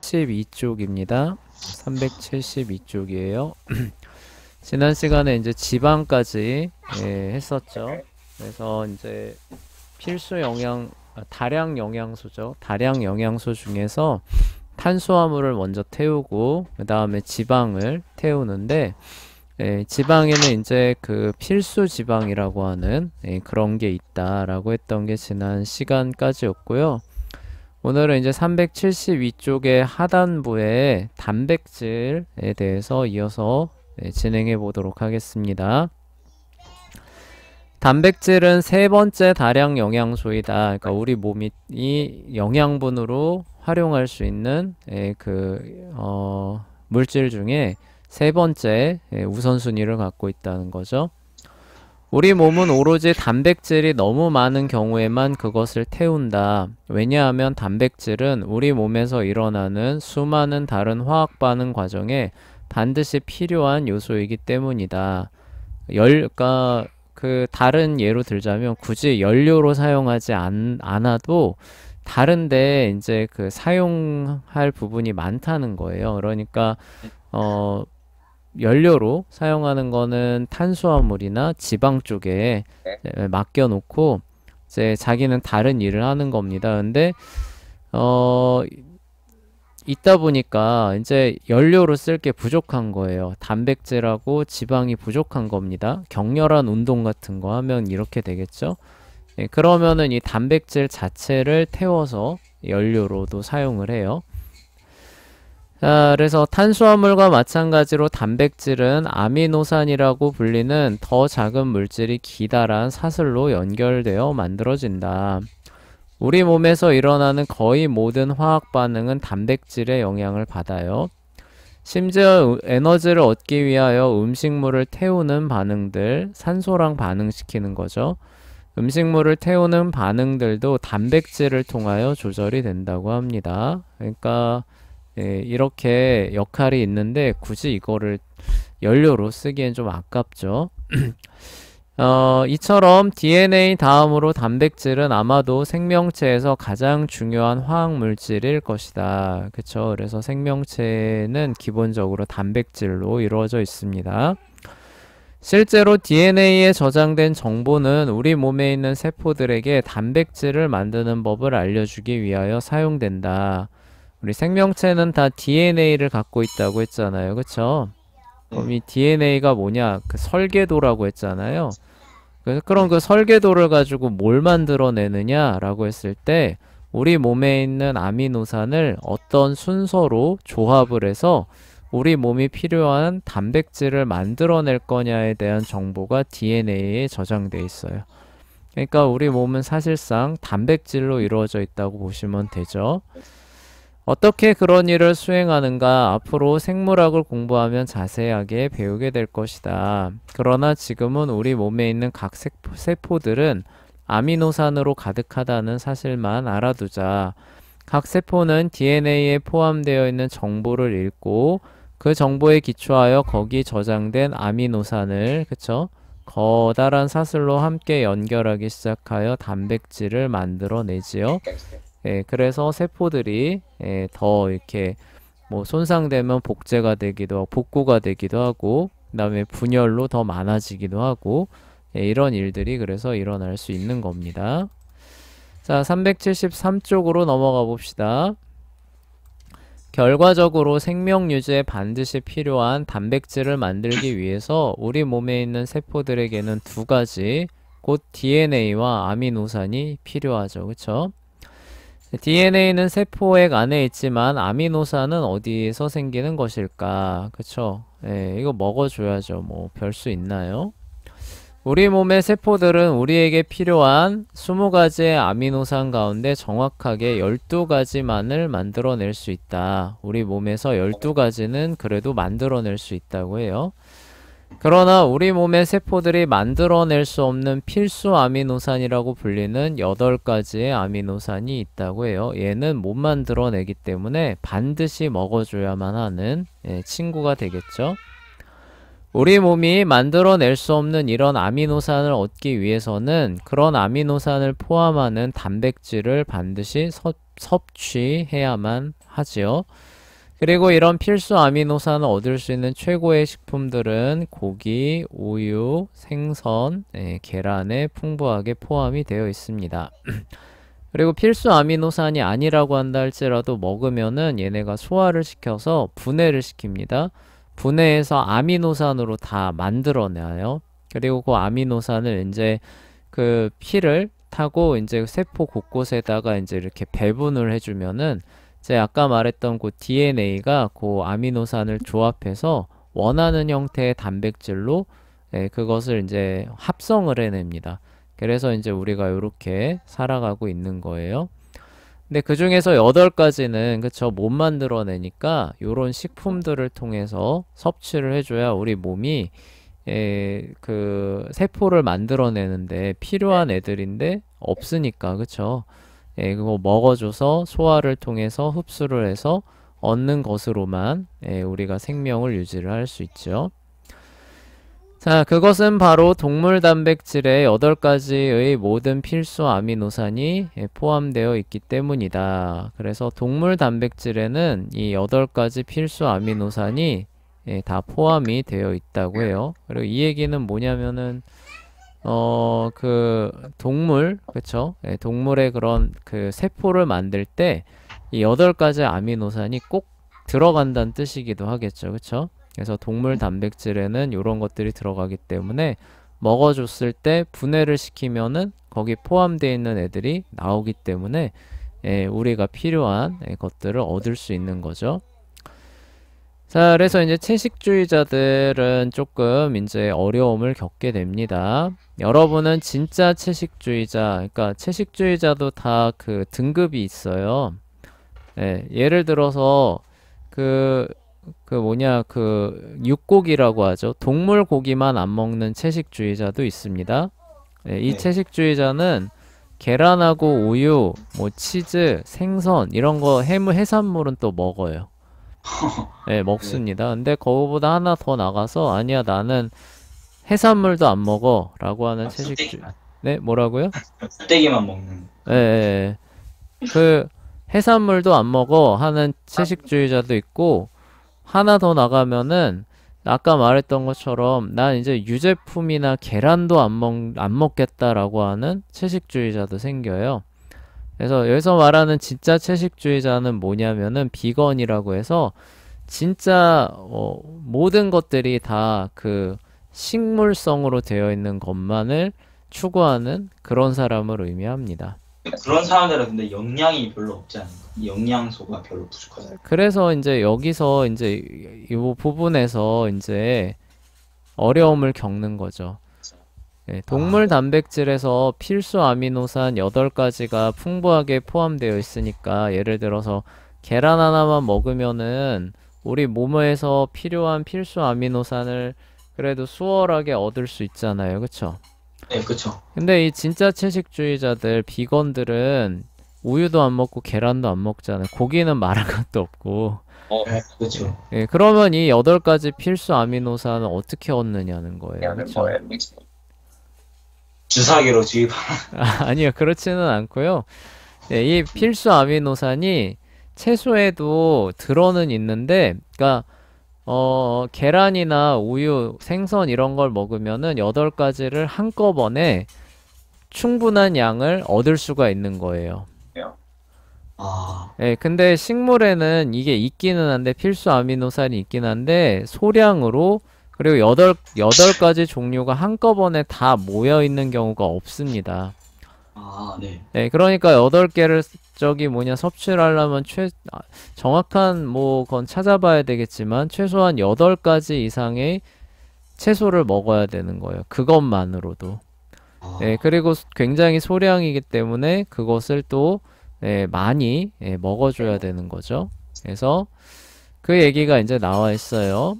372쪽입니다. 372쪽이에요. 지난 시간에 이제 지방까지 했었죠. 그래서 이제 필수 영양, 다량 영양소죠. 다량 영양소 중에서 탄수화물을 먼저 태우고 그 다음에 지방을 태우는데 지방에는 이제 그 필수 지방이라고 하는 그런 게 있다라고 했던 게 지난 시간까지였고요. 오늘은 이제 372쪽의 하단부에 단백질에 대해서 이어서 진행해 보도록 하겠습니다. 단백질은 세 번째 다량 영양소이다. 그러니까 우리 몸이 영양분으로 활용할 수 있는 물질 중에 세 번째 우선순위를 갖고 있다는 거죠. 우리 몸은 오로지 단백질이 너무 많은 경우에만 그것을 태운다. 왜냐하면 단백질은 우리 몸에서 일어나는 수많은 다른 화학 반응 과정에 반드시 필요한 요소이기 때문이다. 그러니까 그 다른 예로 들자면 굳이 연료로 사용하지 않아도 다른데 이제 그 사용할 부분이 많다는 거예요. 그러니까 연료로 사용하는 거는 탄수화물이나 지방 쪽에 맡겨 놓고 이제 자기는 다른 일을 하는 겁니다. 근데 있다 보니까 이제 연료로 쓸 게 부족한 거예요. 단백질하고 지방이 부족한 겁니다. 격렬한 운동 같은 거 하면 이렇게 되겠죠. 그러면은 이 단백질 자체를 태워서 연료로도 사용을 해요. 자, 그래서 탄수화물과 마찬가지로 단백질은 아미노산이라고 불리는 더 작은 물질이 기다란 사슬로 연결되어 만들어진다. 우리 몸에서 일어나는 거의 모든 화학 반응은 단백질의 영향을 받아요. 심지어 에너지를 얻기 위하여 음식물을 태우는 반응들, 산소랑 반응시키는 거죠. 음식물을 태우는 반응들도 단백질을 통하여 조절이 된다고 합니다. 그러니까 이렇게 역할이 있는데 굳이 이거를 연료로 쓰기엔 좀 아깝죠. 이처럼 DNA 다음으로 단백질은 아마도 생명체에서 가장 중요한 화학물질일 것이다. 그쵸? 그래서 생명체는 기본적으로 단백질로 이루어져 있습니다. 실제로 DNA에 저장된 정보는 우리 몸에 있는 세포들에게 단백질을 만드는 법을 알려주기 위하여 사용된다. 우리 생명체는 다 DNA를 갖고 있다고 했잖아요. 그쵸? 그럼 이 DNA가 뭐냐? 그 설계도라고 했잖아요. 그래서 그럼 그 설계도를 가지고 뭘 만들어내느냐? 라고 했을 때 우리 몸에 있는 아미노산을 어떤 순서로 조합을 해서 우리 몸이 필요한 단백질을 만들어낼 거냐에 대한 정보가 DNA에 저장돼 있어요. 그러니까 우리 몸은 사실상 단백질로 이루어져 있다고 보시면 되죠. 어떻게 그런 일을 수행하는가 앞으로 생물학을 공부하면 자세하게 배우게 될 것이다. 그러나 지금은 우리 몸에 있는 각 세포들은 아미노산으로 가득하다는 사실만 알아두자. 각 세포는 DNA에 포함되어 있는 정보를 읽고 그 정보에 기초하여 거기 저장된 아미노산을 커다란 사슬로 함께 연결하기 시작하여 단백질을 만들어내지요. 그래서 세포들이 더 이렇게 뭐 손상되면 복제가 되기도 하고 복구가 되기도 하고 그 다음에 분열로 더 많아지기도 하고 이런 일들이 그래서 일어날 수 있는 겁니다. 자, 373쪽으로 넘어가 봅시다. 결과적으로 생명 유지에 반드시 필요한 단백질을 만들기 위해서 우리 몸에 있는 세포들에게는 두 가지 곧 DNA와 아미노산이 필요하죠. 그쵸? DNA는 세포액 안에 있지만 아미노산은 어디에서 생기는 것일까? 그쵸? 이거 먹어줘야죠. 뭐 별 수 있나요? 우리 몸의 세포들은 우리에게 필요한 20가지의 아미노산 가운데 정확하게 12가지만을 만들어낼 수 있다. 우리 몸에서 12가지는 그래도 만들어낼 수 있다고 해요. 그러나 우리 몸의 세포들이 만들어낼 수 없는 필수 아미노산이라고 불리는 8가지의 아미노산이 있다고 해요. 얘는 못 만들어내기 때문에 반드시 먹어줘야만 하는 친구가 되겠죠. 우리 몸이 만들어낼 수 없는 이런 아미노산을 얻기 위해서는 그런 아미노산을 포함하는 단백질을 반드시 섭취해야만 하지요. 그리고 이런 필수 아미노산을 얻을 수 있는 최고의 식품들은 고기, 우유, 생선, 계란에 풍부하게 포함이 되어 있습니다. 그리고 필수 아미노산이 아니라고 한다 할지라도 먹으면은 얘네가 소화를 시켜서 분해를 시킵니다. 분해해서 아미노산으로 다 만들어내요. 그리고 그 아미노산을 이제 그 피를 타고 이제 세포 곳곳에다가 이제 이렇게 배분을 해주면은 제가 아까 말했던 그 DNA가 그 아미노산을 조합해서 원하는 형태의 단백질로 그것을 이제 합성을 해냅니다. 그래서 이제 우리가 이렇게 살아가고 있는 거예요. 근데 그 중에서 8가지는 그쵸 못 만들어내니까 요런 식품들을 통해서 섭취를 해줘야 우리 몸이 그 세포를 만들어내는데 필요한 애들인데 없으니까 그쵸. 그거 먹어줘서 소화를 통해서 흡수를 해서 얻는 것으로만 우리가 생명을 유지를 할 수 있죠. 자, 그것은 바로 동물 단백질의 8가지의 모든 필수 아미노산이 포함되어 있기 때문이다. 그래서 동물 단백질에는 이 8가지 필수 아미노산이 다 포함이 되어 있다고 해요. 그리고 이 얘기는 뭐냐면은 그 동물, 그쵸? 동물의 그런 그 세포를 만들 때 이 8가지 아미노산이 꼭 들어간다는 뜻이기도 하겠죠. 그쵸? 그래서 동물 단백질에는 이런 것들이 들어가기 때문에 먹어줬을 때 분해를 시키면은 거기 포함되어 있는 애들이 나오기 때문에 우리가 필요한 것들을 얻을 수 있는 거죠. 자, 그래서 이제 채식주의자들은 조금 이제 어려움을 겪게 됩니다. 여러분은 진짜 채식주의자, 그러니까 채식주의자도 다 그 등급이 있어요. 예를 들어서 그 육고기라고 하죠. 동물 고기만 안 먹는 채식주의자도 있습니다. 이 네. 채식주의자는 계란하고 우유, 뭐 치즈, 생선 이런 거 해산물은 또 먹어요. 네. 먹습니다. 근데 그거보다 하나 더 나가서 아니야 나는 해산물도 안 먹어 라고 하는 껍데기만. 네, 뭐라고요? 껍데기만 먹는. 예, 예. 그 해산물도 안 먹어 하는 채식주의자도 있고 하나 더 나가면은 아까 말했던 것처럼 난 이제 유제품이나 계란도 안 먹겠다라고 하는 채식주의자도 생겨요. 그래서 여기서 말하는 진짜 채식주의자는 뭐냐면은 비건이라고 해서 진짜 모든 것들이 다 그 식물성으로 되어 있는 것만을 추구하는 그런 사람을 의미합니다. 그런 사람들은 근데 영양이 별로 없지 않은가? 영양소가 별로 부족하잖아요. 그래서 이제 여기서 이제 이 부분에서 이제 어려움을 겪는 거죠. 아, 동물 단백질에서 필수 아미노산 8가지가 풍부하게 포함되어 있으니까 예를 들어서 계란 하나만 먹으면은 우리 몸에서 필요한 필수 아미노산을 그래도 수월하게 얻을 수 있잖아요. 그쵸? 네, 그쵸. 근데 이 진짜 채식주의자들, 비건들은 우유도 안 먹고 계란도 안 먹잖아요. 고기는 말할 것도 없고. 네, 그쵸. 그러면 이 8가지 필수 아미노산을 어떻게 얻느냐는 거예요. 그쵸? 주사기로 주입. 아니요, 그렇지는 않고요. 이 필수 아미노산이 채소에도 들어는 있는데, 그러니까 계란이나 우유, 생선 이런 걸 먹으면은 8가지를 한꺼번에 충분한 양을 얻을 수가 있는 거예요. 아, 근데 식물에는 이게 있기는 한데 필수 아미노산이 있긴 한데 소량으로 그리고 8가지 종류가 한꺼번에 다 모여 있는 경우가 없습니다. 네. 그러니까 8개를 저기 뭐냐 섭취를 하려면 정확한 뭐 그건 찾아봐야 되겠지만 최소한 8가지 이상의 채소를 먹어야 되는 거예요. 그것만으로도. 아, 그리고 굉장히 소량이기 때문에 그것을 또 많이 먹어줘야 되는 거죠. 그래서 그 얘기가 이제 나와 있어요.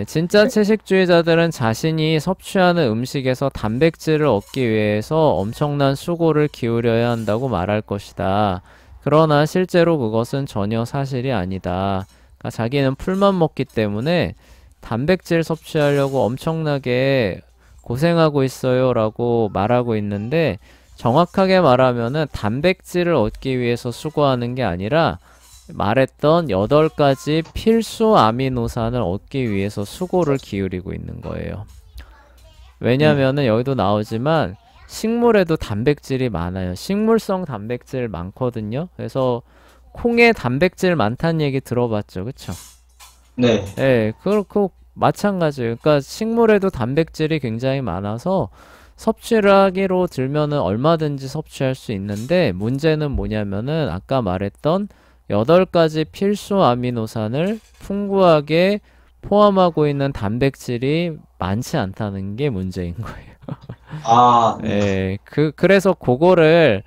진짜 채식주의자들은 자신이 섭취하는 음식에서 단백질을 얻기 위해서 엄청난 수고를 기울여야 한다고 말할 것이다. 그러나 실제로 그것은 전혀 사실이 아니다. 그러니까 자기는 풀만 먹기 때문에 단백질 섭취하려고 엄청나게 고생하고 있어요 라고 말하고 있는데 정확하게 말하면은 단백질을 얻기 위해서 수고하는 게 아니라 말했던 8가지 필수 아미노산을 얻기 위해서 수고를 기울이고 있는 거예요. 네. 왜냐면은 여기도 나오지만 식물에도 단백질이 많아요. 식물성 단백질 많거든요. 그래서 콩에 단백질 많다는 얘기 들어봤죠. 그쵸? 네. 예, 그렇고 마찬가지예요. 그러니까 식물에도 단백질이 굉장히 많아서 섭취를 하기로 들면은 얼마든지 섭취할 수 있는데 문제는 뭐냐면은 아까 말했던 8가지 필수 아미노산을 풍부하게 포함하고 있는 단백질이 많지 않다는 게 문제인 거예요. 아, 네. 예, 그래서 그거를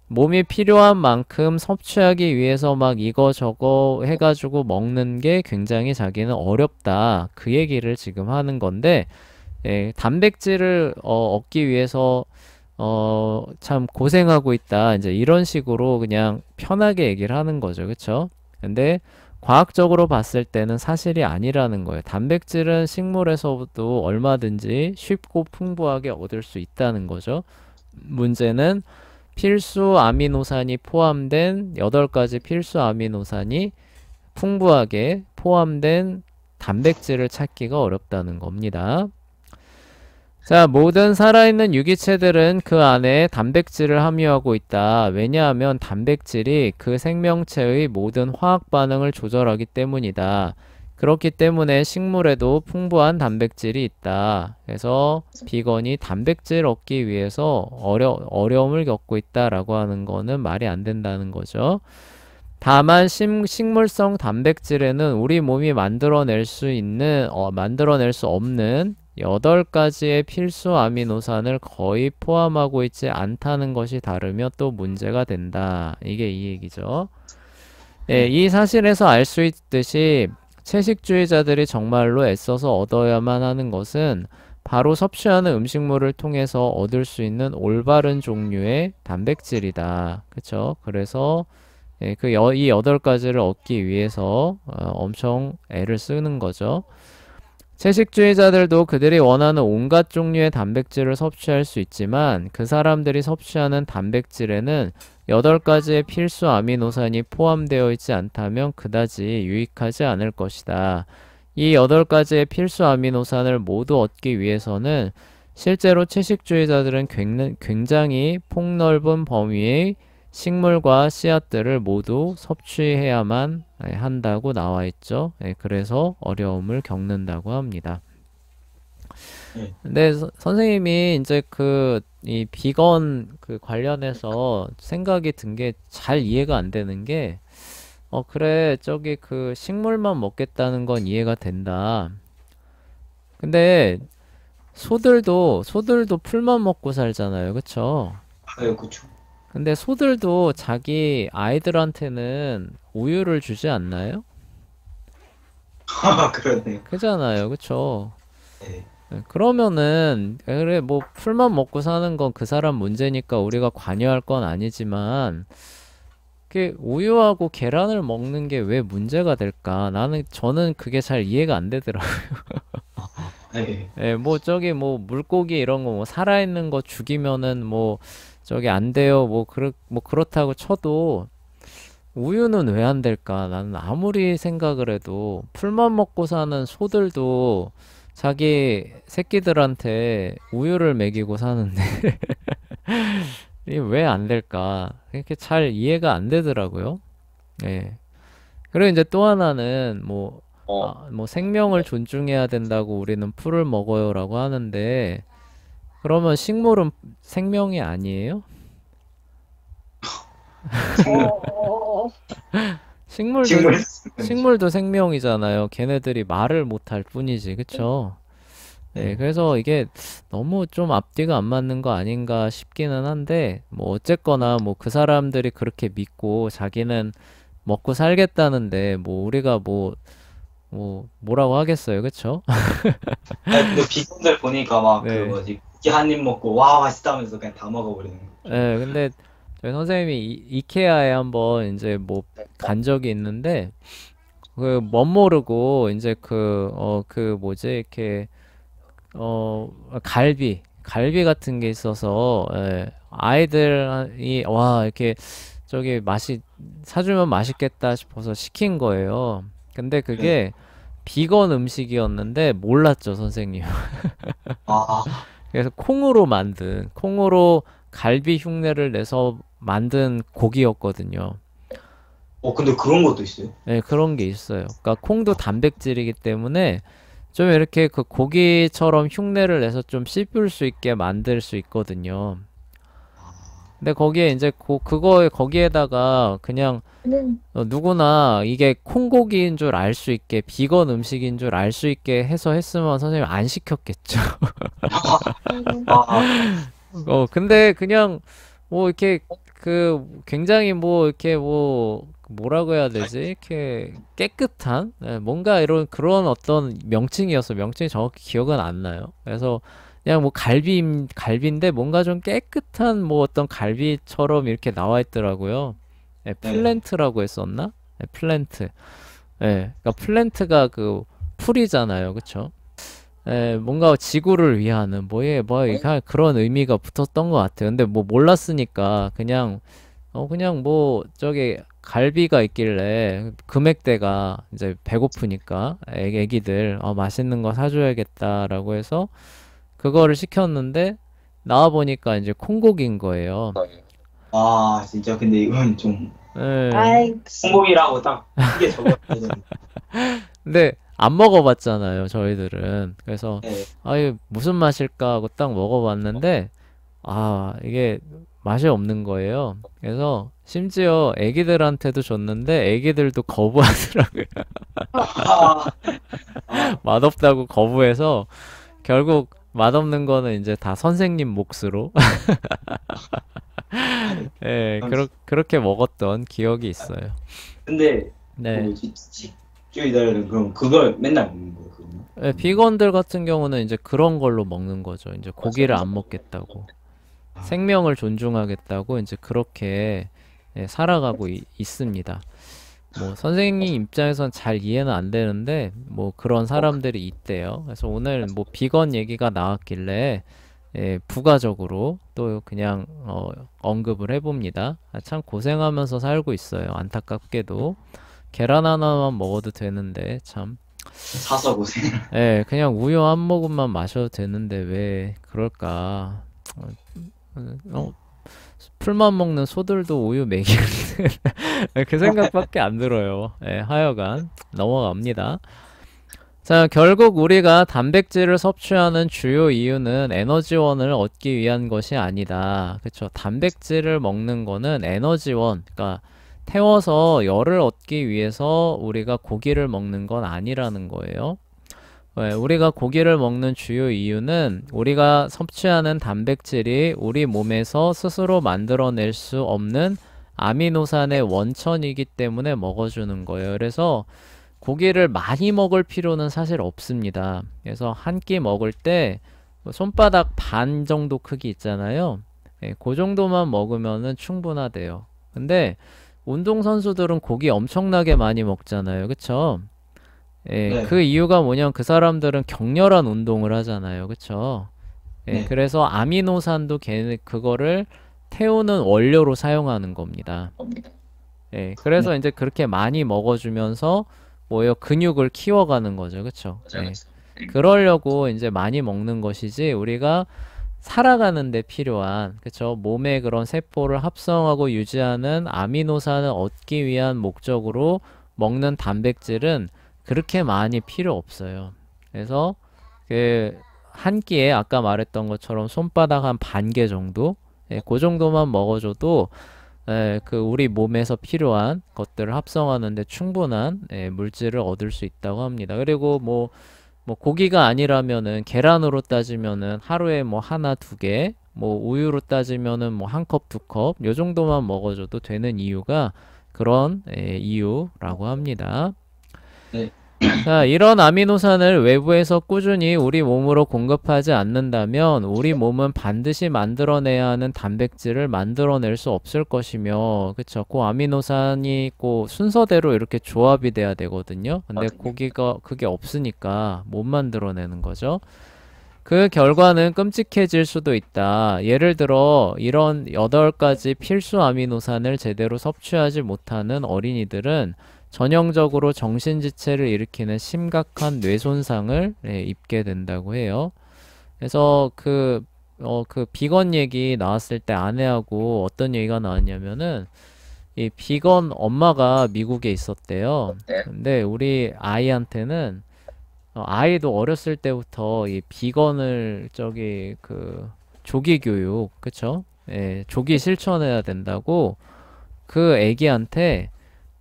몸이 필요한 만큼 섭취하기 위해서 막 이거 저거 해가지고 먹는 게 굉장히 자기는 어렵다. 그 얘기를 지금 하는 건데, 예, 단백질을 얻기 위해서 참 고생하고 있다. 이제 이런 식으로 그냥 편하게 얘기를 하는 거죠. 그쵸? 근데 과학적으로 봤을 때는 사실이 아니라는 거예요. 단백질은 식물에서도 얼마든지 쉽고 풍부하게 얻을 수 있다는 거죠. 문제는 필수 아미노산이 포함된 8가지 필수 아미노산이 풍부하게 포함된 단백질을 찾기가 어렵다는 겁니다. 자, 모든 살아있는 유기체들은 그 안에 단백질을 함유하고 있다. 왜냐하면 단백질이 그 생명체의 모든 화학 반응을 조절하기 때문이다. 그렇기 때문에 식물에도 풍부한 단백질이 있다. 그래서 비건이 단백질 얻기 위해서 어려움을 겪고 있다라고 하는 거는 말이 안 된다는 거죠. 다만 식물성 단백질에는 우리 몸이 만들어낼 수 없는 8가지의 필수 아미노산을 거의 포함하고 있지 않다는 것이 다르며 또 문제가 된다. 이게 이 얘기죠. 예, 네. 이 사실에서 알 수 있듯이 채식주의자들이 정말로 애써서 얻어야만 하는 것은 바로 섭취하는 음식물을 통해서 얻을 수 있는 올바른 종류의 단백질이다. 그쵸? 그래서 예, 이 8가지를 얻기 위해서 엄청 애를 쓰는 거죠. 채식주의자들도 그들이 원하는 온갖 종류의 단백질을 섭취할 수 있지만 그 사람들이 섭취하는 단백질에는 8가지의 필수 아미노산이 포함되어 있지 않다면 그다지 유익하지 않을 것이다. 이 8가지의 필수 아미노산을 모두 얻기 위해서는 실제로 채식주의자들은 굉장히 폭넓은 범위의 식물과 씨앗들을 모두 섭취해야만 한다고 나와 있죠. 그래서 어려움을 겪는다고 합니다. 네. 근데 선생님이 이제 이 비건 관련해서 생각이 든 게 잘 이해가 안 되는 게, 그래, 저기 식물만 먹겠다는 건 이해가 된다. 근데 소들도 풀만 먹고 살잖아요. 그쵸? 아유, 그쵸. 근데 소들도 자기 아이들한테는 우유를 주지 않나요? 아, 그러네요. 그잖아요. 그쵸? 네. 네, 그러면은 그래 뭐 풀만 먹고 사는 건 그 사람 문제니까 우리가 관여할 건 아니지만 그 우유하고 계란을 먹는 게 왜 문제가 될까? 저는 그게 잘 이해가 안 되더라고요. 네. 예, 뭐 저기 뭐 물고기 이런 거 뭐 살아있는 거 죽이면은 뭐 저기 안 돼요. 뭐 그렇다고 쳐도 우유는 왜 안 될까? 나는 아무리 생각을 해도 풀만 먹고 사는 소들도 자기 새끼들한테 우유를 먹이고 사는데 이게 왜 안 될까? 이렇게 잘 이해가 안 되더라고요. 예. 그리고 이제 또 하나는 어, 뭐 생명을 존중해야 된다고 우리는 풀을 먹어요라고 하는데 그러면 식물은 생명이 아니에요? 식물, 식물도 식물, 식물도 생명이잖아요. 걔네들이 말을 못할 뿐이지, 그쵸? 네, 네. 그래서 이게 너무 좀 앞뒤가 안 맞는 거 아닌가 싶기는 한데, 뭐 어쨌거나 뭐 그 사람들이 그렇게 믿고 자기는 먹고 살겠다는데, 뭐 우리가 뭐라고 하겠어요, 그쵸? 아, 근데 비건들 보니까 막 그 네. 뭐지, 고기 한 입 먹고 와 맛있다면서 그냥 다 먹어버리는 거. 좀. 네, 근데 저희 선생님이 이케아에 한번 이제 뭐 간 적이 있는데, 멋 모르고 이제 뭐지, 이렇게 갈비 같은 게 있어서, 예, 아이들이 와 이렇게 저기 맛이 사주면 맛있겠다 싶어서 시킨 거예요. 근데 네. 그게 비건 음식이었는데 몰랐죠, 선생님. 아, 그래서 콩으로 갈비 흉내를 내서 만든 고기였거든요. 근데 그런 것도 있어요? 네, 그런 게 있어요. 그러니까 콩도 단백질이기 때문에 좀 이렇게 그 고기처럼 흉내를 내서 좀 씹을 수 있게 만들 수 있거든요. 근데 거기에 이제 거기에다가 그냥 누구나 이게 콩고기인 줄 알 수 있게 비건 음식인 줄 알 수 있게 해서 했으면 선생님 안 시켰겠죠. 아, 근데 그냥 뭐 이렇게 굉장히 뭐 이렇게 뭐라고 해야 되지? 이렇게 깨끗한 뭔가 이런 그런 어떤 명칭이었어. 명칭이 정확히 기억은 안 나요. 그래서 그냥 뭐 갈비인데 뭔가 좀 깨끗한 뭐 어떤 갈비처럼 이렇게 나와 있더라고요. 네. 플랜트라고 했었나? 플랜트. 그러니까 플랜트가 그 풀이잖아요. 그쵸? 뭔가 지구를 위하는 그런 의미가 붙었던 것 같아요. 근데 뭐 몰랐으니까 그냥 뭐 저기 갈비가 있길래 금액대가 이제 배고프니까 애기들 맛있는 거 사줘야겠다라고 해서 그거를 시켰는데 나와 보니까 이제 콩고기인 거예요. 진짜 근데 이건 좀 예. 성공이라고 딱 크게 적어야 되는. 근데 안 먹어봤잖아요, 저희들은. 그래서 네. 이게 무슨 맛일까 하고 딱 먹어봤는데 이게 맛이 없는 거예요. 그래서 심지어 애기들한테도 줬는데 애기들도 거부하더라고요. 아, 아, 맛없다고 거부해서 결국 맛없는 거는 이제 다 선생님 몫으로 그렇게 먹었던 기억이 있어요. 근데 그 네. 뭐지 식주의자들은 그럼 그걸 맨날 먹는 거예요, 그러면? 비건들 같은 경우는 이제 그런 걸로 먹는 거죠. 이제 고기를 안 먹겠다고. 아, 생명을 존중하겠다고 이제 그렇게 살아가고 있습니다. 뭐 선생님 입장에선 잘 이해는 안 되는데 뭐 그런 사람들이 있대요. 그래서 오늘 뭐 비건 얘기가 나왔길래 부가적으로 또 그냥 언급을 해봅니다. 참 고생하면서 살고 있어요. 안타깝게도 계란 하나만 먹어도 되는데 참. 사서 고생. 그냥 우유 한 모금만 마셔도 되는데 왜 그럴까? 어, 어, 풀만 먹는 소들도 우유 먹이는데 그 생각밖에 안 들어요. 하여간 넘어갑니다. 자, 결국 우리가 단백질을 섭취하는 주요 이유는 에너지원을 얻기 위한 것이 아니다. 그쵸? 단백질을 먹는 거는 에너지원, 그러니까 태워서 열을 얻기 위해서 우리가 고기를 먹는 건 아니라는 거예요. 우리가 고기를 먹는 주요 이유는 우리가 섭취하는 단백질이 우리 몸에서 스스로 만들어낼 수 없는 아미노산의 원천이기 때문에 먹어주는 거예요. 그래서 고기를 많이 먹을 필요는 사실 없습니다. 그래서 한 끼 먹을 때 손바닥 반 정도 크기 있잖아요. 그 정도만 먹으면은 충분하대요. 근데 운동선수들은 고기 엄청나게 많이 먹잖아요. 그쵸? 그 네, 이유가 뭐냐면 그 사람들은 격렬한 운동을 하잖아요. 그쵸? 네. 그래서 아미노산도 그거를 태우는 원료로 사용하는 겁니다. 네. 그래서 이제 그렇게 많이 먹어주면서 뭐예요? 근육을 키워가는 거죠. 그쵸? 그러려고 이제 많이 먹는 것이지 우리가 살아가는 데 필요한 그쵸? 몸의 그런 세포를 합성하고 유지하는 아미노산을 얻기 위한 목적으로 먹는 단백질은 그렇게 많이 필요 없어요. 그래서 그 한 끼에 아까 말했던 것처럼 손바닥 한 반 개 정도 그 정도만 먹어줘도 그 우리 몸에서 필요한 것들을 합성하는데 충분한 물질을 얻을 수 있다고 합니다. 그리고 뭐 고기가 아니라면은 계란으로 따지면은 하루에 뭐 하나 두 개, 뭐 우유로 따지면은 뭐 한 컵, 두 컵, 요 정도만 먹어줘도 되는 이유가 그런 이유라고 합니다. 네. 자, 이런 아미노산을 외부에서 꾸준히 우리 몸으로 공급하지 않는다면 우리 몸은 반드시 만들어내야 하는 단백질을 만들어낼 수 없을 것이며, 그쵸? 그 아미노산이 그 순서대로 이렇게 조합이 돼야 되거든요. 근데 고기가 그게 없으니까 못 만들어내는 거죠. 그 결과는 끔찍해질 수도 있다. 예를 들어 이런 8가지 필수 아미노산을 제대로 섭취하지 못하는 어린이들은 전형적으로 정신지체를 일으키는 심각한 뇌 손상을 입게 된다고 해요. 그래서 그 비건 얘기 나왔을 때 아내하고 어떤 얘기가 나왔냐면은 이 비건 엄마가 미국에 있었대요. 근데 우리 아이한테는 아이도 어렸을 때부터 이 비건을 저기 그 조기 교육, 그쵸? 예, 조기 실천해야 된다고 그 애기한테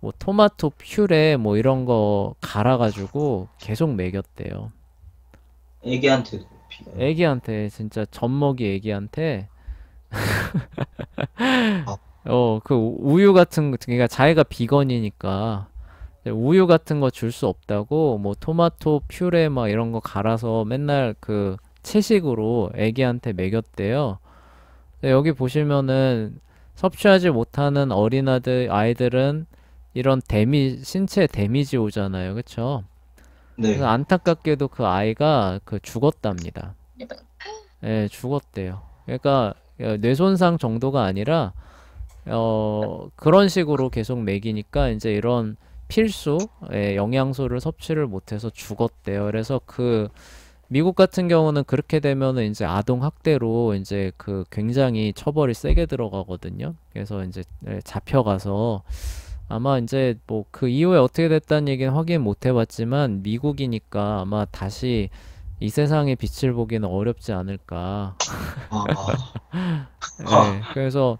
뭐 토마토 퓨레 뭐 이런 거 갈아가지고 계속 먹였대요. 애기한테도 비건. 애기한테 진짜 젖먹이 애기한테 아, 그 우유 같은 거, 그러니까 자기가 비건이니까 우유 같은 거 줄 수 없다고 뭐 토마토 퓨레 막 이런 거 갈아서 맨날 그 채식으로 애기한테 먹였대요. 근데 여기 보시면은 섭취하지 못하는 아이들은 이런 신체 데미지 오잖아요. 그쵸? 그래서 네. 안타깝게도 그 아이가 죽었답니다. 예, 죽었대요. 그러니까 뇌손상 정도가 아니라 그런 식으로 계속 먹이니까 이제 이런 필수 영양소를 섭취를 못해서 죽었대요. 그래서 미국 같은 경우는 그렇게 되면은 이제 아동 학대로 이제 굉장히 처벌이 세게 들어가거든요. 그래서 이제 잡혀가서 아마 이제 뭐 그 이후에 어떻게 됐다는 얘기는 확인 못 해봤지만 미국이니까 아마 다시 이 세상의 빛을 보기는 어렵지 않을까. 아, 예, 그래서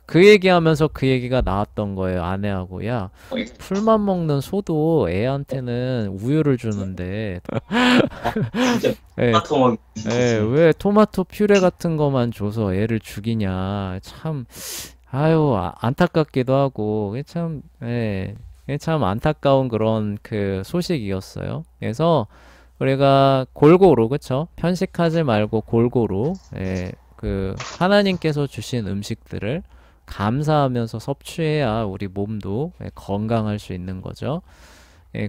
그 얘기하면서 그 얘기가 나왔던 거예요. 아내하고. 야, 풀만 먹는 소도 애한테는 우유를 주는데, 진짜 예, 토마토 먹이 예, 진짜지. 왜 토마토 퓨레 같은 거만 줘서 애를 죽이냐. 참, 아유, 안타깝기도 하고, 그게 참 안타까운 그런 소식이었어요. 그래서 우리가 골고루, 그쵸? 편식하지 말고 골고루, 하나님께서 주신 음식들을 감사하면서 섭취해야 우리 몸도 건강할 수 있는 거죠.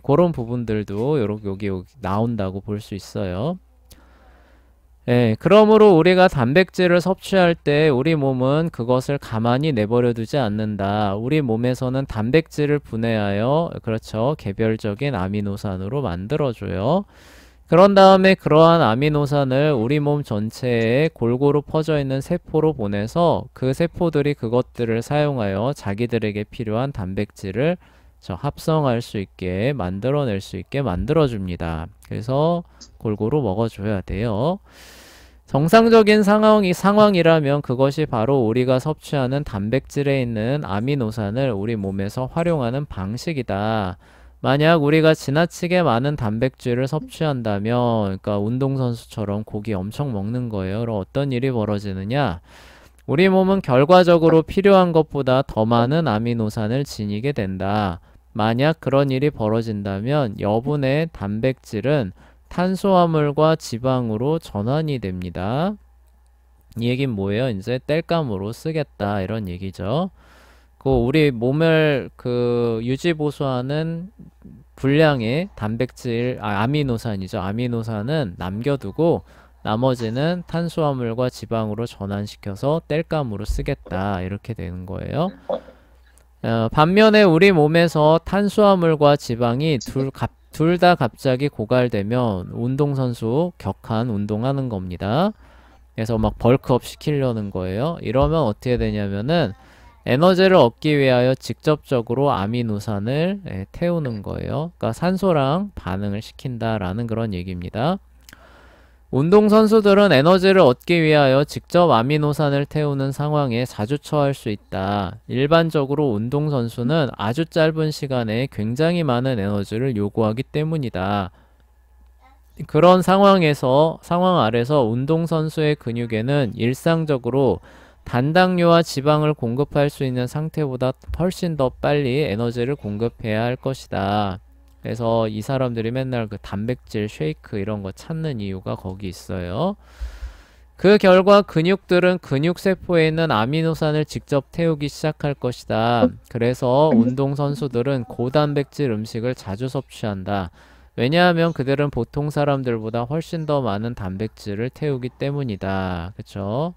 그런 부분들도 여기 나온다고 볼 수 있어요. 그러므로 우리가 단백질을 섭취할 때 우리 몸은 그것을 가만히 내버려 두지 않는다. 우리 몸에서는 단백질을 분해하여, 그렇죠, 개별적인 아미노산으로 만들어줘요. 그런 다음에 그러한 아미노산을 우리 몸 전체에 골고루 퍼져 있는 세포로 보내서 그 세포들이 그것들을 사용하여 자기들에게 필요한 단백질을 합성할 수 있게 만들어낼 수 있게 만들어줍니다. 그래서 골고루 먹어줘야 돼요. 정상적인 상황이라면 그것이 바로 우리가 섭취하는 단백질에 있는 아미노산을 우리 몸에서 활용하는 방식이다. 만약 우리가 지나치게 많은 단백질을 섭취한다면, 그러니까 운동선수처럼 고기 엄청 먹는 거예요. 그럼 어떤 일이 벌어지느냐? 우리 몸은 결과적으로 필요한 것보다 더 많은 아미노산을 지니게 된다. 만약 그런 일이 벌어진다면 여분의 단백질은 탄수화물과 지방으로 전환이 됩니다. 이 얘긴 뭐예요? 이제 땔감으로 쓰겠다 이런 얘기죠. 우리 몸을 유지 보수하는 분량의 아미노산이죠. 아미노산은 남겨두고 나머지는 탄수화물과 지방으로 전환시켜서 땔감으로 쓰겠다 이렇게 되는 거예요. 반면에 우리 몸에서 탄수화물과 지방이 둘 다 갑자기 고갈되면 운동선수 격한 운동하는 겁니다. 그래서 막 벌크업 시키려는 거예요. 이러면 어떻게 되냐면은 에너지를 얻기 위하여 직접적으로 아미노산을 태우는 거예요. 그러니까 산소랑 반응을 시킨다라는 그런 얘기입니다. 운동선수들은 에너지를 얻기 위하여 직접 아미노산을 태우는 상황에 자주 처할 수 있다. 일반적으로 운동선수는 아주 짧은 시간에 굉장히 많은 에너지를 요구하기 때문이다. 그런 상황 아래서 운동선수의 근육에는 일상적으로 단당류와 지방을 공급할 수 있는 상태보다 훨씬 더 빨리 에너지를 공급해야 할 것이다. 그래서 이 사람들이 맨날 단백질 쉐이크 이런 거 찾는 이유가 거기 있어요. 그 결과 근육들은 근육세포에 있는 아미노산을 직접 태우기 시작할 것이다. 그래서 운동선수들은 고단백질 음식을 자주 섭취한다. 왜냐하면 그들은 보통 사람들보다 훨씬 더 많은 단백질을 태우기 때문이다. 그쵸?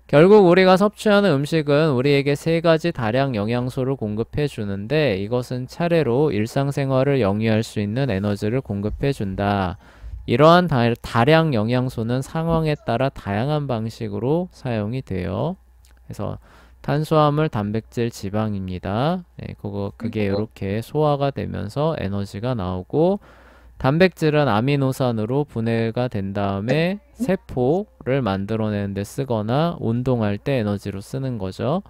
결국 우리가 섭취하는 음식은 우리에게 세 가지 다량 영양소를 공급해 주는데 이것은 차례로 일상생활을 영위할 수 있는 에너지를 공급해 준다. 이러한 다량 영양소는 상황에 따라 다양한 방식으로 사용이 돼요. 그래서 탄수화물, 단백질, 지방입니다. 네, 그게 이렇게 소화가 되면서 에너지가 나오고 단백질은 아미노산으로 분해가 된 다음에 세포를 만들어내는데 쓰거나 운동할 때 에너지로 쓰는 거죠.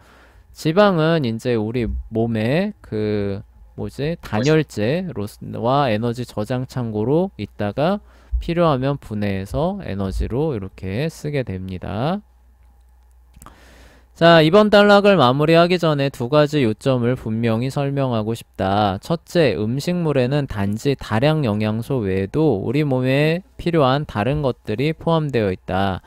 지방은 이제 우리 몸에 그 뭐지 단열재와 에너지 저장 창고로 있다가 필요하면 분해해서 에너지로 이렇게 쓰게 됩니다. 자, 이번 단락을 마무리하기 전에 두 가지 요점을 분명히 설명하고 싶다. 첫째, 음식물에는 단지 다량 영양소 외에도 우리 몸에 필요한 다른 것들이 포함되어 있다.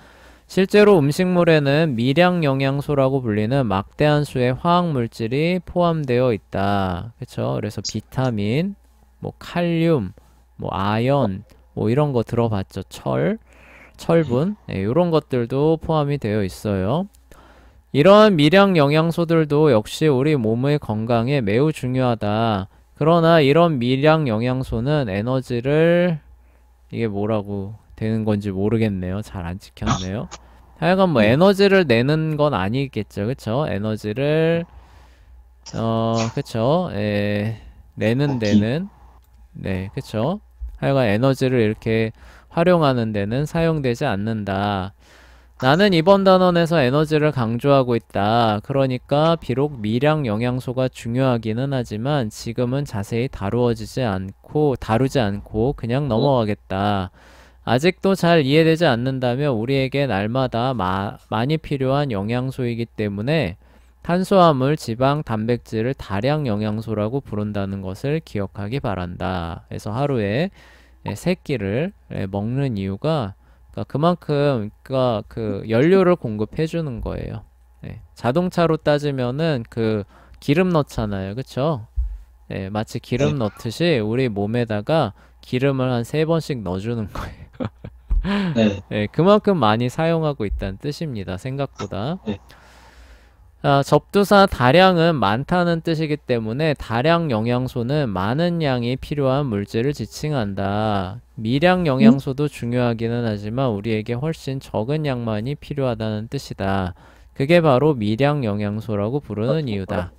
실제로 음식물에는 미량 영양소라고 불리는 막대한 수의 화학 물질이 포함되어 있다. 그쵸? 그래서 비타민, 뭐 칼륨, 뭐 아연, 뭐 이런 거 들어봤죠? 철분, 이런 것들도 포함이 되어 있어요. 이러한 미량 영양소들도 역시 우리 몸의 건강에 매우 중요하다. 그러나 이런 미량 영양소는 에너지를 이게 뭐라고 되는 건지 모르겠네요. 잘 안 찍혔네요. 하여간 뭐 에너지를 내는 건 아니겠죠. 그쵸? 에너지를 그쵸? 내는 데는 네, 그쵸? 하여간 에너지를 이렇게 활용하는 데는 사용되지 않는다. 나는 이번 단원에서 에너지를 강조하고 있다. 그러니까 비록 미량 영양소가 중요하기는 하지만 지금은 자세히 다루지 않고 그냥 넘어가겠다. 아직도 잘 이해되지 않는다면 우리에게 날마다 많이 필요한 영양소이기 때문에 탄수화물, 지방, 단백질을 다량 영양소라고 부른다는 것을 기억하기 바란다. 그래서 하루에 3끼를 먹는 이유가 그만큼 그 연료를 공급해 주는 거예요. 네. 자동차로 따지면은 그 기름 넣잖아요. 그쵸? 네, 마치 기름 넣듯이 우리 몸에다가 기름을 한 3번씩 넣어주는 거예요. 네. 네, 그만큼 많이 사용하고 있다는 뜻입니다. 생각보다. 네. 접두사 다량은 많다는 뜻이기 때문에 다량 영양소는 많은 양이 필요한 물질을 지칭한다. 미량 영양소도 중요하기는 하지만 우리에게 훨씬 적은 양만이 필요하다는 뜻이다. 그게 바로 미량 영양소라고 부르는 이유다.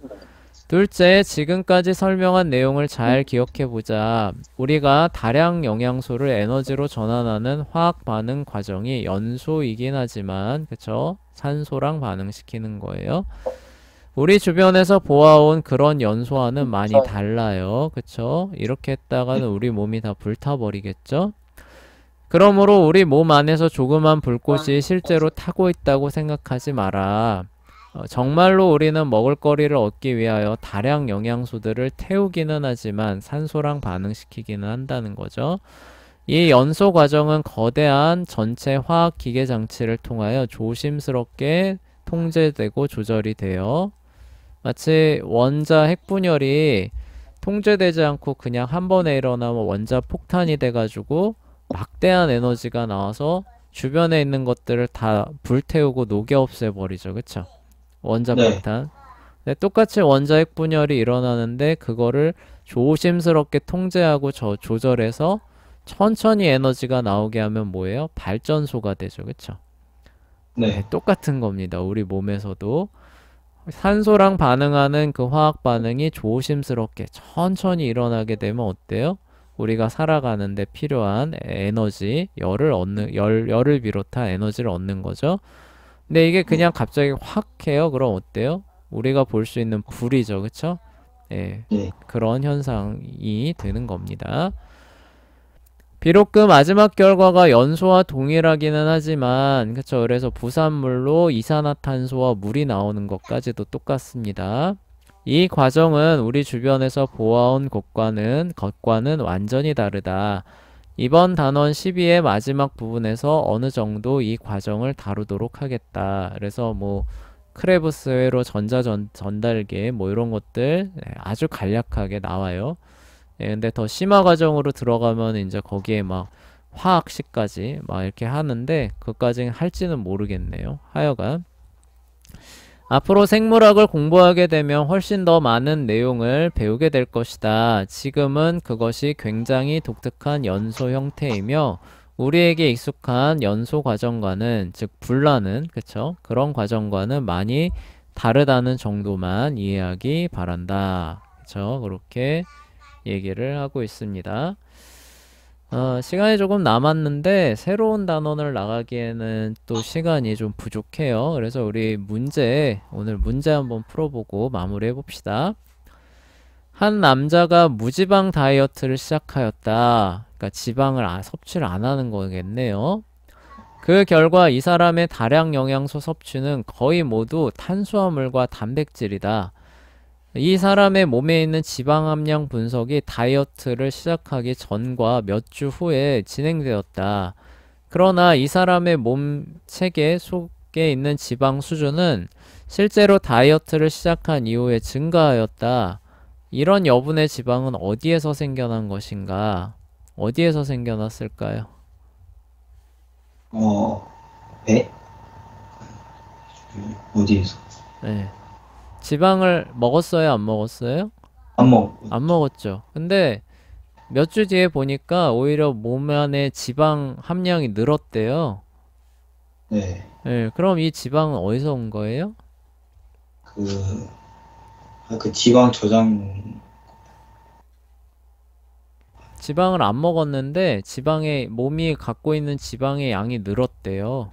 둘째, 지금까지 설명한 내용을 잘 기억해보자. 우리가 다량 영양소를 에너지로 전환하는 화학 반응 과정이 연소이긴 하지만, 그쵸? 산소랑 반응시키는 거예요. 우리 주변에서 보아온 그런 연소와는 많이 달라요. 그쵸? 이렇게 했다가는 우리 몸이 다 불타버리겠죠? 그러므로 우리 몸 안에서 조그만 불꽃이 실제로 타고 있다고 생각하지 마라. 정말로 우리는 먹을거리를 얻기 위하여 다량 영양소들을 태우기는 하지만 산소랑 반응시키기는 한다는 거죠. 이 연소 과정은 거대한 전체 화학 기계 장치를 통하여 조심스럽게 통제되고 조절이 돼요. 마치 원자 핵분열이 통제되지 않고 그냥 한 번에 일어나면 원자 폭탄이 돼가지고 막대한 에너지가 나와서 주변에 있는 것들을 다 불태우고 녹여 없애버리죠. 그쵸? 원자 폭탄. 네, 똑같이 원자 핵 분열이 일어나는데 그거를 조심스럽게 통제하고 조절해서 천천히 에너지가 나오게 하면 뭐예요? 발전소가 되죠. 그쵸? 네, 똑같은 겁니다. 우리 몸에서도 산소랑 반응하는 그 화학 반응이 조심스럽게 천천히 일어나게 되면 어때요? 우리가 살아가는데 필요한 에너지, 열을 비롯한 에너지를 얻는 거죠. 근데 이게 그냥 갑자기 확 해요. 그럼 어때요? 우리가 볼 수 있는 불이죠. 그쵸? 예, 그런 현상이 되는 겁니다. 비록 그 마지막 결과가 연소와 동일하기는 하지만, 그쵸? 그래서 부산물로 이산화탄소와 물이 나오는 것까지도 똑같습니다. 이 과정은 우리 주변에서 보아온 것과는 완전히 다르다. 이번 단원 12의 마지막 부분에서 어느 정도 이 과정을 다루도록 하겠다. 그래서 뭐 크레브스 회로 전달계 뭐 이런 것들 아주 간략하게 나와요. 예, 근데 더 심화 과정으로 들어가면 이제 거기에 막 화학식까지 막 이렇게 하는데 그것까지는 할지는 모르겠네요. 하여간 앞으로 생물학을 공부하게 되면 훨씬 더 많은 내용을 배우게 될 것이다. 지금은 그것이 굉장히 독특한 연소 형태이며 우리에게 익숙한 연소 과정과는 즉 분란은 그쵸? 그런 과정과는 많이 다르다는 정도만 이해하기 바란다. 그쵸? 그렇게 얘기를 하고 있습니다. 시간이 조금 남았는데 새로운 단원을 나가기에는 또 시간이 좀 부족해요. 그래서 우리 오늘 문제 한번 풀어보고 마무리해 봅시다. 한 남자가 무지방 다이어트를 시작하였다. 그러니까 지방을 섭취를 안 하는 거겠네요. 그 결과 이 사람의 다량 영양소 섭취는 거의 모두 탄수화물과 단백질이다. 이 사람의 몸에 있는 지방 함량 분석이 다이어트를 시작하기 전과 몇 주 후에 진행되었다. 그러나 이 사람의 몸 체계 속에 있는 지방 수준은 실제로 다이어트를 시작한 이후에 증가하였다. 이런 여분의 지방은 어디에서 생겨난 것인가? 어디에서 생겨났을까요? 배? 어디에서? 네. 지방을 먹었어요? 안 먹었어요? 안 먹. 안 먹었죠. 근데 몇 주 뒤에 보니까 오히려 몸 안에 지방 함량이 늘었대요. 네. 예, 그럼 이 지방은 어디서 온 거예요? 그 지방 저장. 지방을 안 먹었는데 몸이 갖고 있는 지방의 양이 늘었대요.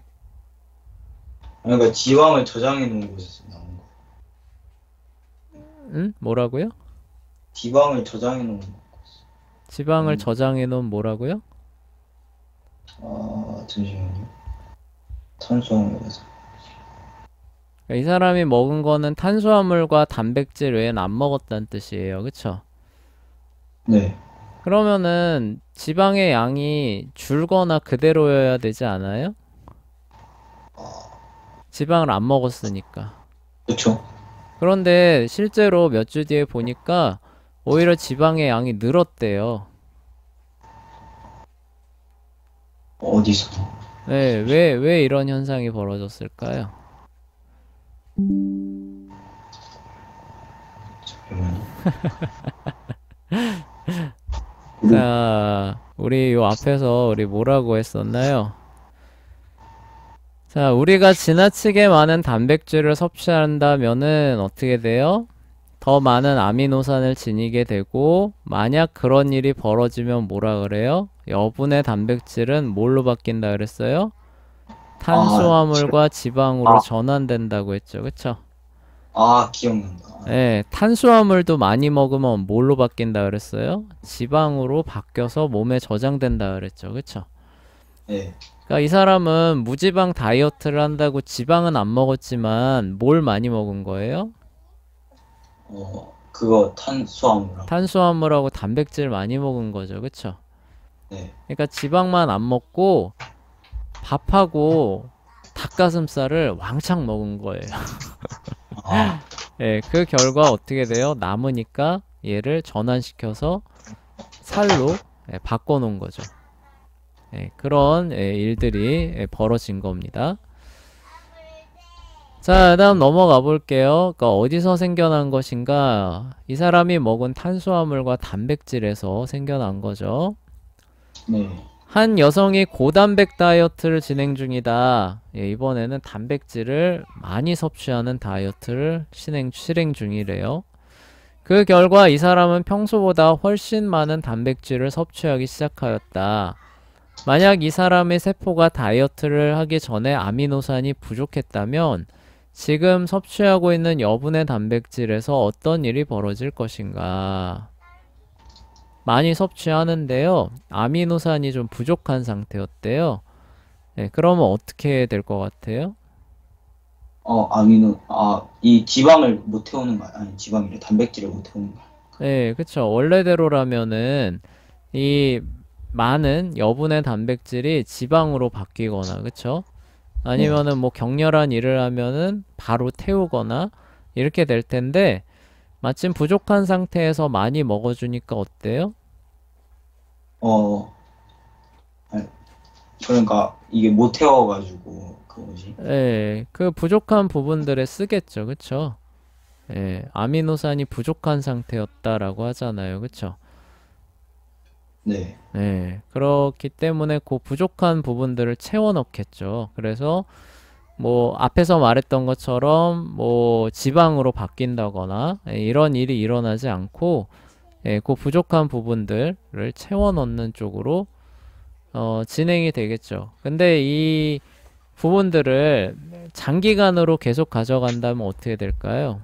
그러니까 지방을 저장해 놓은 곳에서 나온 거. 응? 뭐라고요? 지방을 저장해 놓은 거. 지방을 저장해 놓은 뭐라고요? 잠시만요. 탄수화물에서. 그러니까 이 사람이 먹은 거는 탄수화물과 단백질 외엔 안 먹었다는 뜻이에요. 그쵸? 네. 그러면은 지방의 양이 줄거나 그대로여야 되지 않아요? 지방을 안 먹었으니까. 그쵸. 그런데 실제로 몇 주 뒤에 보니까 오히려 지방의 양이 늘었대요. 어디서? 네, 왜 이런 현상이 벌어졌을까요? 잠깐만요. 자, 우리 요 앞에서 우리 뭐라고 했었나요? 자, 우리가 지나치게 많은 단백질을 섭취한다면은 어떻게 돼요? 더 많은 아미노산을 지니게 되고, 만약 그런 일이 벌어지면 뭐라 그래요? 여분의 단백질은 뭘로 바뀐다 그랬어요? 탄수화물과 지방으로 전환된다고 했죠. 그쵸? 기억난다. 네, 탄수화물도 많이 먹으면 뭘로 바뀐다 그랬어요? 지방으로 바뀌어서 몸에 저장된다 그랬죠. 그쵸? 네. 그러니까 이 사람은 무지방 다이어트를 한다고 지방은 안 먹었지만 뭘 많이 먹은 거예요? 그거 탄수화물. 탄수화물하고 단백질 많이 먹은 거죠. 그쵸? 네. 그러니까 지방만 안 먹고 밥하고 닭가슴살을 왕창 먹은 거예요. 예, 그 결과 어떻게 돼요? 남으니까 얘를 전환시켜서 살로 바꿔놓은 거죠. 그런 일들이 벌어진 겁니다. 자, 다음 넘어가 볼게요. 그러니까 어디서 생겨난 것인가? 이 사람이 먹은 탄수화물과 단백질에서 생겨난 거죠. 네. 한 여성이 고단백 다이어트를 진행 중이다. 이번에는 단백질을 많이 섭취하는 다이어트를 실행 중이래요. 그 결과 이 사람은 평소보다 훨씬 많은 단백질을 섭취하기 시작하였다. 만약 이 사람의 세포가 다이어트를 하기 전에 아미노산이 부족했다면 지금 섭취하고 있는 여분의 단백질에서 어떤 일이 벌어질 것인가? 많이 섭취하는데요. 아미노산이 좀 부족한 상태였대요. 그러면 어떻게 될 것 같아요? 이 지방을 못 태우는 거야. 아니, 지방이래. 단백질을 못 태우는 거야. 네, 그쵸. 원래대로라면은 이 많은 여분의 단백질이 지방으로 바뀌거나, 그쵸? 아니면은 뭐 격렬한 일을 하면은 바로 태우거나 이렇게 될 텐데 마침 부족한 상태에서 많이 먹어주니까 어때요? 어, 아니, 그러니까 이게 못 태워가지고 그 뭐지? 예, 그 부족한 부분들에 쓰겠죠. 그쵸? 예, 아미노산이 부족한 상태였다라고 하잖아요. 그쵸? 네, 예, 그렇기 때문에 그 부족한 부분들을 채워 넣겠죠. 그래서 뭐 앞에서 말했던 것처럼 뭐 지방으로 바뀐다거나 이런 일이 일어나지 않고 그 부족한 부분들을 채워 넣는 쪽으로 진행이 되겠죠. 근데 이 부분들을 장기간으로 계속 가져간다면 어떻게 될까요?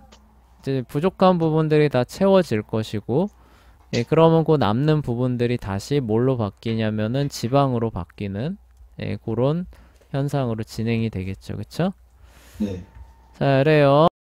이제 부족한 부분들이 다 채워질 것이고, 그러면 그 남는 부분들이 다시 뭘로 바뀌냐면은 지방으로 바뀌는 그런 현상으로 진행이 되겠죠. 그쵸? 네. 자, 그래요.